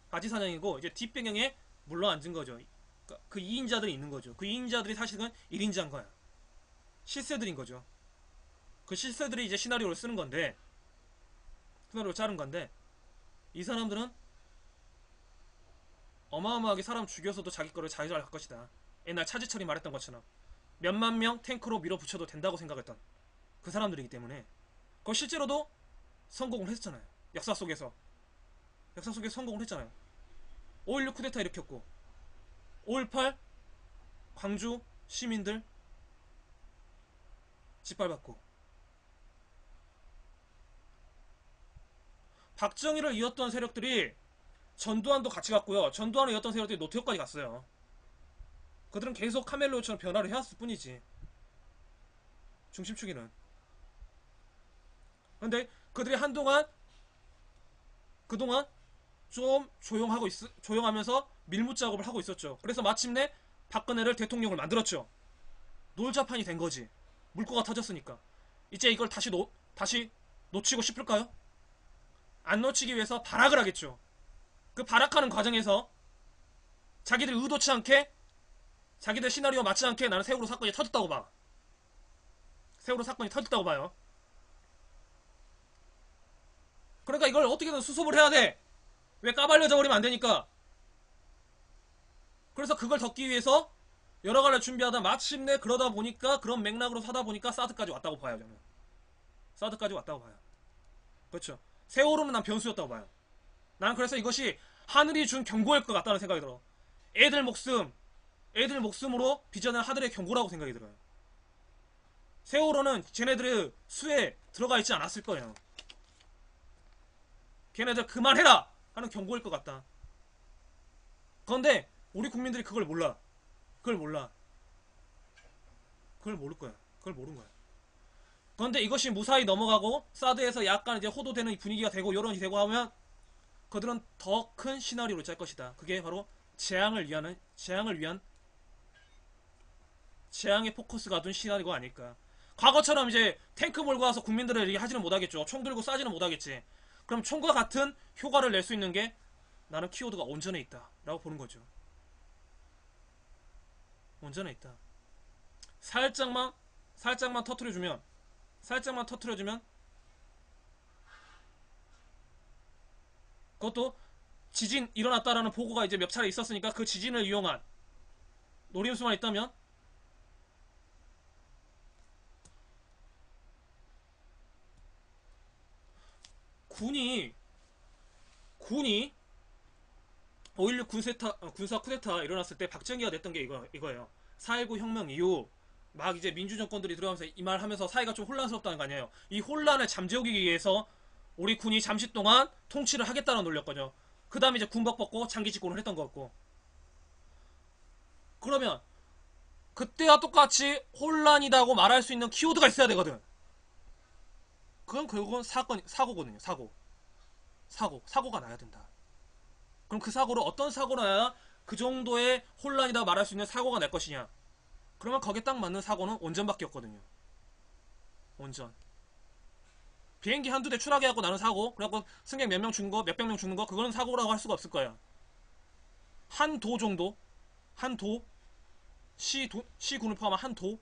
바지사장이고 이제 뒷배경에 물러앉은 거죠. 그 2인자들이 있는 거죠. 그 2인자들이 사실은 1인자인 거야. 실세들인 거죠. 그 실세들이 이제 시나리오를 쓰는 건데 시나리오를 짜는 건데 이 사람들은 어마어마하게 사람 죽여서도 자기 거를 자유할 것이다. 옛날 차지철이 말했던 것처럼 몇만 명 탱크로 밀어붙여도 된다고 생각했던 그 사람들이기 때문에 그거 실제로도 성공을 했잖아요. 역사 속에서 성공을 했잖아요. 5.16 쿠데타 일으켰고 5.18 광주 시민들 짓밟았고, 박정희를 이었던 세력들이 전두환도 같이 갔고요. 전두환을 이었던 세력들이 노태우까지 갔어요. 그들은 계속 카멜로처럼 변화를 해왔을 뿐이지, 중심축이는. 근데 그들이 그동안 좀 조용하면서 밀무 작업을 하고 있었죠. 그래서 마침내 박근혜를 대통령을 만들었죠. 놀자판이 된 거지. 물꼬가 터졌으니까. 이제 이걸 다시 놓치고 싶을까요? 안 놓치기 위해서 발악을 하겠죠. 그 발악하는 과정에서 자기들 의도치 않게, 자기들 시나리오 맞지 않게 나는 세월호 사건이 터졌다고 봐. 세월호 사건이 터졌다고 봐요. 그러니까 이걸 어떻게든 수습을 해야 돼. 왜 까발려져 버리면 안 되니까. 그래서 그걸 덮기 위해서 여러 가지를 준비하다 마침내 그러다 보니까, 그런 맥락으로 사다 보니까 사드까지 왔다고 봐요. 저는 사드까지 왔다고 봐요. 그렇죠. 세월호는 난 변수였다고 봐요. 난 그래서 이것이 하늘이 준 경고일 것 같다는 생각이 들어. 애들 목숨으로 빚어낸 하늘의 경고라고 생각이 들어요. 세월호는 쟤네들의 수에 들어가 있지 않았을 거예요. 걔네들 그만해라 하는 경고일 것 같다. 그런데 우리 국민들이 그걸 몰라. 그걸 모를 거야. 그걸 모르는 거야. 그런데 이것이 무사히 넘어가고 사드에서 약간 이제 호도되는 분위기가 되고 여론이 되고 하면 그들은 더 큰 시나리오를 짤 것이다. 그게 바로 재앙의 포커스가 둔 시나리오가 아닐까. 과거처럼 이제 탱크 몰고 와서 국민들을 이렇게 하지는 못하겠죠. 총 들고 쏴지는 못하겠지. 그럼 총과 같은 효과를 낼 수 있는 게 나는 키워드가 온전해 있다 라고 보는 거죠. 온전해 있다. 살짝만 터트려주면 그것도 지진 일어났다라는 보고가 이제 몇 차례 있었으니까 그 지진을 이용한 노림수만 있다면 군이 5.16 군사 쿠데타 일어났을 때 박정희가 냈던 게 이거예요. 4.19 혁명 이후 막 이제 민주정권들이 들어가면서 이 말 하면서 사회가 좀 혼란스럽다는 거 아니에요. 이 혼란을 잠재우기 위해서 우리 군이 잠시 동안 통치를 하겠다는 논리였거든요. 그 다음에 이제 군복 벗고 장기 집권을 했던 것 같고. 그러면 그때와 똑같이 혼란이다고 말할 수 있는 키워드가 있어야 되거든. 그건 결국은 사고거든요. 사고가 나야 된다. 그럼 그 사고를 어떤 사고로 나야 그 정도의 혼란이다 말할 수 있는 사고가 날 것이냐. 그러면 거기에 딱 맞는 사고는 원전밖에 없거든요. 원전. 비행기 한두 대 추락해갖고 나는 사고, 그래갖고 승객 몇 명 죽는 거, 몇백 명 죽는 거, 그거는 사고라고 할 수가 없을 거야. 한 도 정도, 시군을 포함한 한 도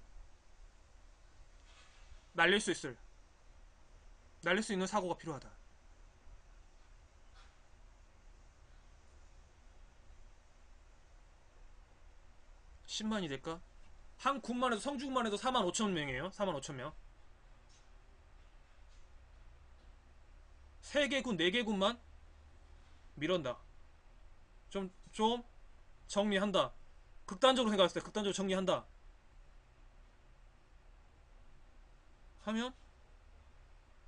날릴 수 있는 사고가 필요하다. (10만이) 될까? 한 군만 해도, 성주군만 해도 45,000명이에요. 45,000명. 3개 군, 4개 군만 밀었다. 좀 정리한다. 극단적으로 생각했을 때 극단적으로 정리한다 하면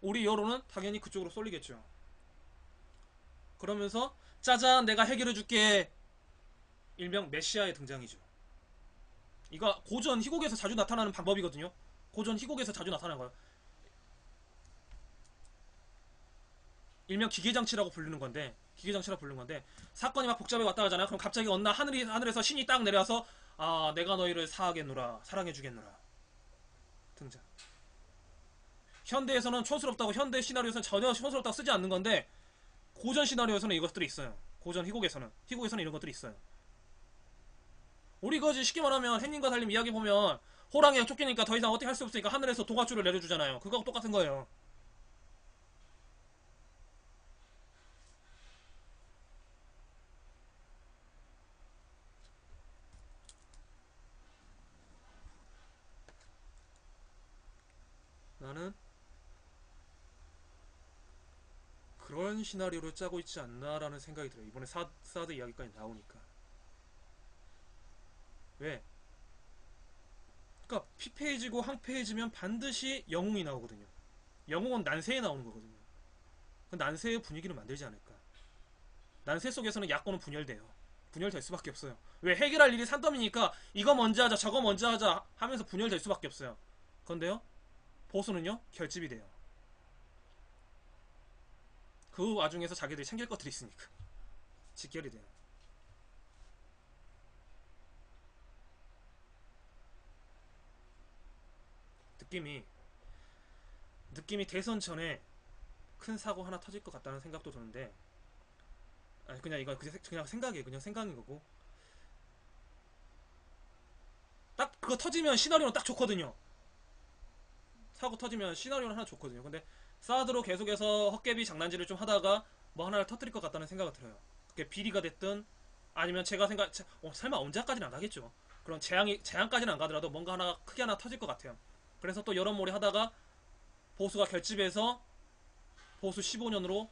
우리 여론은 당연히 그쪽으로 쏠리겠죠. 그러면서 짜잔 내가 해결해줄게, 일명 메시아의 등장이죠. 이거 고전 희곡에서 자주 나타나는 방법이거든요. 고전 희곡에서 자주 나타나는 거예요. 일명 기계장치라고 부르는 건데 사건이 막 복잡해 왔다 가잖아요. 그럼 갑자기 어느 날 하늘에서 신이 딱 내려와서 아 내가 너희를 사랑해주겠노라 등장. 현대에서는 촌스럽다고, 현대 시나리오에서는 전혀 촌스럽다고 쓰지 않는 건데 고전 시나리오에서는 이것들이 있어요. 고전 희곡에서는 이런 것들이 있어요. 우리 거지 쉽게 말하면 햇님과 달님 이야기 보면 호랑이가 쫓기니까 더 이상 어떻게 할 수 없으니까 하늘에서 도가줄을 내려주잖아요. 그거하고 똑같은 거예요. 나는 그런 시나리오를 짜고 있지 않나라는 생각이 들어요. 이번에 사드 이야기까지 나오니까. 왜? 그러니까 피폐해지고 황폐해지면 반드시 영웅이 나오거든요. 영웅은 난세에 나오는 거거든요. 그 난세의 분위기를 만들지 않을까. 난세 속에서는 야권은 분열돼요. 분열될 수밖에 없어요. 왜? 해결할 일이 산더미니까 이거 먼저 하자 저거 먼저 하자 하면서 분열될 수밖에 없어요. 그런데요 보수는요 결집이 돼요. 그 와중에서 자기들이 챙길 것들이 있으니까 직결이 돼요. 느낌이 대선 전에 큰 사고 하나 터질 것 같다는 생각도 드는데, 아니 그냥 이거 그냥 생각이에요. 그냥 생각인 거고, 딱 그거 터지면 시나리오는 딱 좋거든요. 사고 터지면 시나리오는 하나 좋거든요. 근데 사드로 계속해서 헛개비 장난질을 좀 하다가 뭐 하나를 터뜨릴 것 같다는 생각이 들어요. 그게 비리가 됐든 아니면 제가 설마 언제까지는 안 가겠죠. 그런 재앙까지는 안 가더라도 뭔가 하나 크게 하나 터질 것 같아요. 그래서 또 여론몰이 하다가 보수가 결집해서 보수 15년으로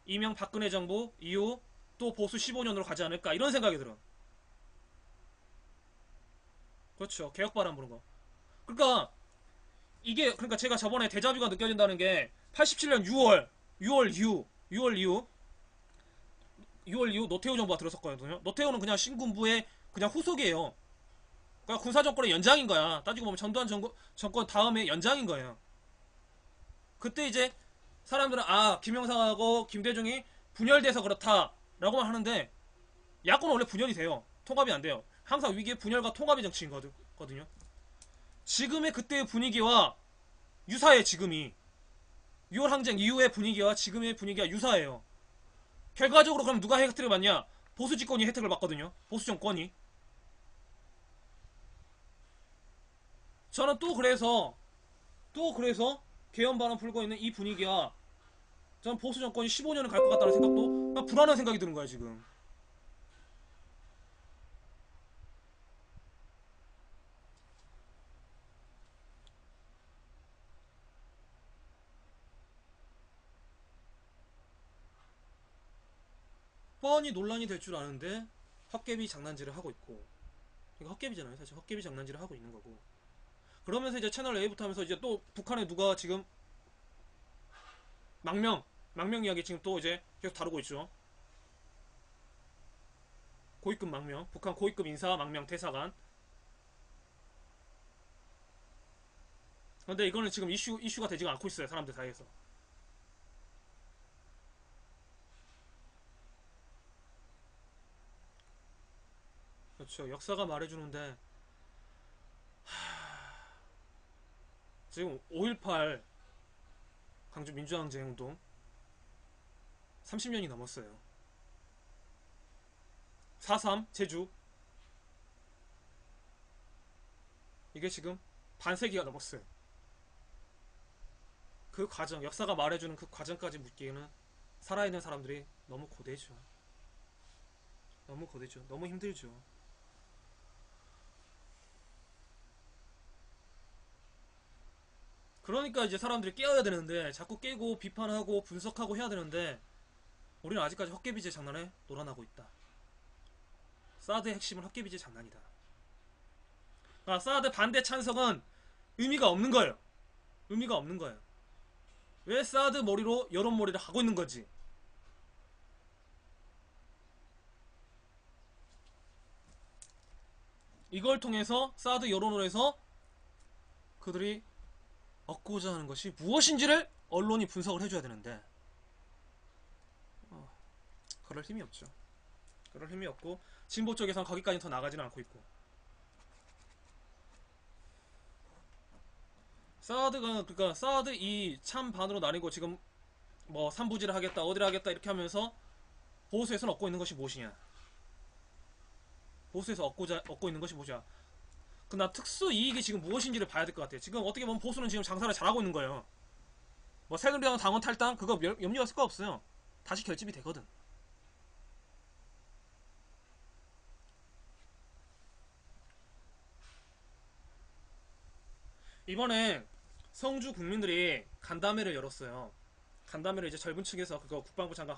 이명박근혜 정부 이후 또 보수 15년으로 가지 않을까 이런 생각이 들어. 그렇죠. 개혁바람 부는 거. 그러니까 제가 저번에 데자뷰가 느껴진다는 게 87년 6월 이후 노태우 정부가 들어섰거든요. 노태우는 그냥 신군부의 그냥 후속이에요. 그러니까 군사정권의 연장인 거야. 따지고 보면 전두환 정권 다음에 연장인 거예요. 그때 이제 사람들은 김영삼하고 김대중이 분열돼서 그렇다라고만 하는데, 야권은 원래 분열이 돼요. 통합이 안 돼요. 항상 위기의 분열과 통합의 정치인 거든요. 지금의 그때의 분위기와 유사해. 지금이 6월 항쟁 이후의 분위기와 지금의 분위기가 유사해요. 결과적으로 그럼 누가 혜택을 받냐? 보수 집권이 혜택을 받거든요. 보수 정권이. 저는 또 그래서 개헌 발언 풀고 있는 이 분위기와 전 보수 정권이 15년을 갈 것 같다는 생각도 불안한 생각이 드는 거야 지금. 뻔히 논란이 될 줄 아는데 헛개비 장난질을 하고 있고, 이거 헛개비잖아요. 사실 헛개비 장난질을 하고 있는 거고. 그러면서 이제 채널 A부터 하면서 이제 또 북한에 누가 지금 망명 이야기 지금 또 이제 계속 다루고 있죠. 고위급 망명, 북한 고위급 인사 망명 대사관. 근데 이거는 지금 이슈가 되지가 않고 있어요. 사람들 사이에서. 그렇죠. 역사가 말해주는데 지금 5.18 광주 민주항쟁운동 30년이 넘었어요. 4.3 제주 이게 지금 반세기가 넘었어요. 그 과정, 역사가 말해주는 그 과정까지 묻기에는 살아있는 사람들이 너무 고되죠. 너무 힘들죠. 그러니까 이제 사람들이 깨어야 되는데, 자꾸 깨고 비판하고 분석하고 해야 되는데, 우리는 아직까지 헛개비제 장난에 놀아나고 있다. 사드의 핵심은 헛개비제 장난이다. 그러니까 사드 반대 찬성은 의미가 없는 거예요. 왜 사드 머리로 여론몰이를 하고 있는 거지? 이걸 통해서 사드 여론으로 해서 그들이 얻고자 하는 것이 무엇인지를 언론이 분석을 해줘야 되는데, 그럴 힘이 없죠. 그럴 힘이 없고, 진보 쪽에선 거기까지 더 나가지는 않고 있고. 그러니까 사드 이 찬반으로 나뉘고 지금 뭐 3부지를 하겠다 어디를 하겠다 이렇게 하면서 보수에서는 얻고 있는 것이 무엇이냐? 보수에서 얻고 있는 것이 뭐냐? 그나 특수 이익이 지금 무엇인지를 봐야 될 것 같아요. 지금 어떻게 보면 보수는 지금 장사를 잘하고 있는 거예요. 뭐 새누리당 당원 탈당 그거 염려가 쓸 거 없어요. 다시 결집이 되거든. 이번에 성주 국민들이 간담회를 열었어요. 간담회를 이제 젊은 층에서 그거 국방부 장관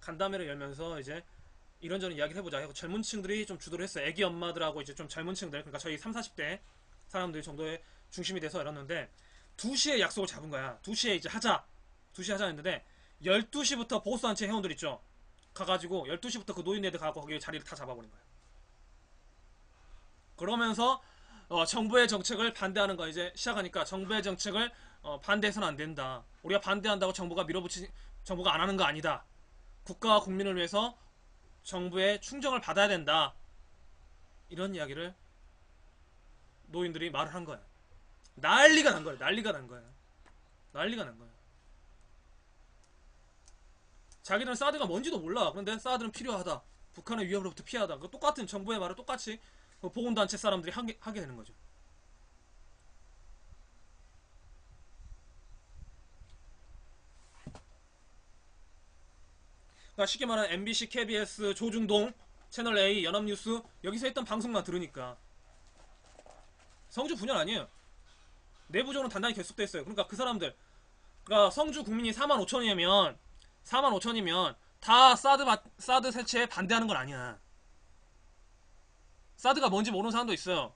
간담회를 열면서 이제 이런저런 이야기를 해보자 하고 젊은 층들이 좀 주도를 했어요. 애기 엄마들하고 이제 좀 젊은 층들, 그러니까 저희 3, 40대 사람들 정도의 중심이 돼서 이랬는데 2시에 약속을 잡은 거야. 2시에 이제 하자. 2시에 하자 했는데 12시부터 보수단체 회원들 있죠. 가가지고 12시부터 그 노인네들 가고 거기 자리를 다 잡아버린 거야. 그러면서 정부의 정책을 반대하는 거 이제 시작하니까 정부의 정책을 반대해서는 안 된다. 우리가 반대한다고 정부가 정부가 안 하는 거 아니다. 국가와 국민을 위해서 정부의 충정을 받아야 된다. 이런 이야기를 노인들이 말을 한 거야. 난리가 난 거야. 난리가 난 거야. 난리가 난 거야. 자기들은 사드가 뭔지도 몰라. 그런데 사드는 필요하다. 북한의 위협으로부터 피하다. 그 똑같은 정부의 말을 똑같이 보훈단체 사람들이 하게 되는 거죠. 그러니까 쉽게 말하는 MBC, KBS, 조중동, 채널A, 연합뉴스 여기서 했던 방송만 들으니까 성주 분열 아니에요. 내부적으로 단단히 결속돼 있어요. 그러니까 그 사람들, 그러니까 성주 국민이 45,000이면 다 사드 설치에 반대하는 건 아니야. 사드가 뭔지 모르는 사람도 있어요.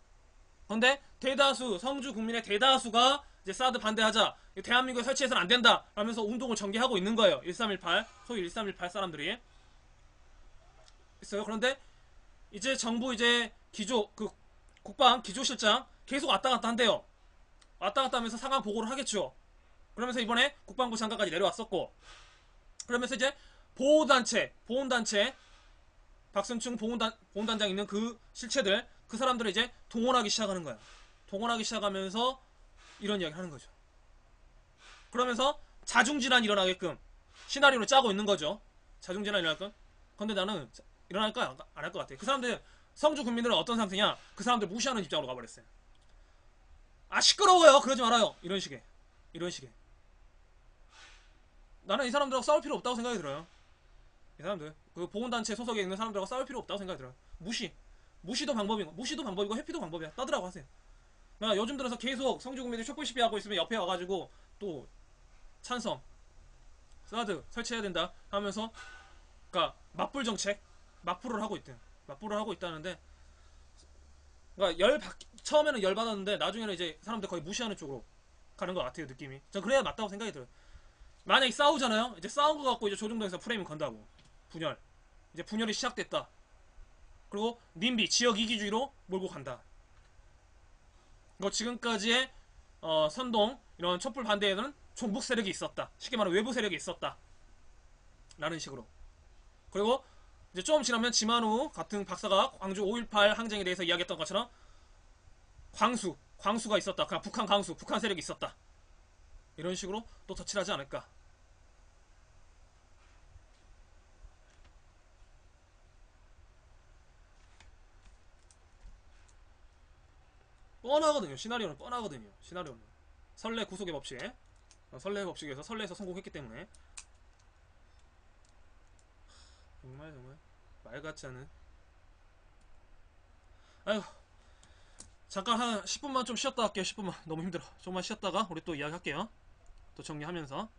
그런데 대다수, 성주 국민의 대다수가 이제 사드 반대하자, 대한민국에 설치해서는 안 된다 라면서 운동을 전개하고 있는 거예요. 1318, 소위 1318 사람들이 있어요. 그런데 이제 정부 이제 국방 기조실장 계속 왔다 갔다 한대요. 왔다 갔다 하면서 상황 보고를 하겠죠. 그러면서 이번에 국방부 장관까지 내려왔었고, 그러면서 이제 보훈단체 박선충 보훈단장 있는 그 실체들, 그 사람들을 이제 동원하기 시작하는 거야. 동원하기 시작하면서 이런 이야기 하는 거죠. 그러면서 자중질환이 일어나게끔 시나리오를 짜고 있는 거죠. 자중질환이 일어날까? 근데 나는 일어날까? 안 할 것 같아. 그 사람들, 성주 국민들은 어떤 상태냐? 그 사람들 무시하는 입장으로 가버렸어요. 아, 시끄러워요. 그러지 말아요. 이런 식의. 나는 이 사람들하고 싸울 필요 없다고 생각이 들어요. 이 사람들, 그 보훈단체 소속에 있는 사람들하고 싸울 필요 없다고 생각이 들어요. 무시도 방법이고 회피도 방법이야. 떠들라고 하세요. 나 요즘 들어서 계속 성주 국민들이 촛불 시위 하고 있으면 옆에 와가지고 또 찬성, 사드 설치해야 된다 하면서, 그러니까 맞불 정책, 맞불을 하고 있다는데, 그러니까 처음에는 열 받았는데 나중에는 이제 사람들 거의 무시하는 쪽으로 가는 것 같아요, 느낌이. 전 그래야 맞다고 생각이 들어요. 만약에 싸우잖아요. 이제 싸운 거 갖고 이제 조중동에서 프레임 건다고. 이제 분열이 시작됐다. 그리고 님비 지역 이기주의로 몰고 간다. 이거 지금까지의 선동 이런 촛불 반대에는 종북 세력이 있었다. 쉽게 말하면 외부 세력이 있었다. 라는 식으로. 그리고 이제 좀 지나면 지만우 같은 박사가 광주 5.18 항쟁에 대해서 이야기했던 것처럼 광수가 있었다. 그냥 북한 세력이 있었다. 이런 식으로 또 덧칠하지 않을까. 뻔하거든요. 시나리오는 뻔하거든요. 선례 구속의 법칙. 선례 법칙에서 선례에서 성공했기 때문에. 정말 말 같지 않은. 아이고, 잠깐 한 10분만 좀 쉬었다 할게요. 10분만 너무 힘들어. 좀만 쉬었다가 우리 또 이야기 할게요. 또 정리하면서.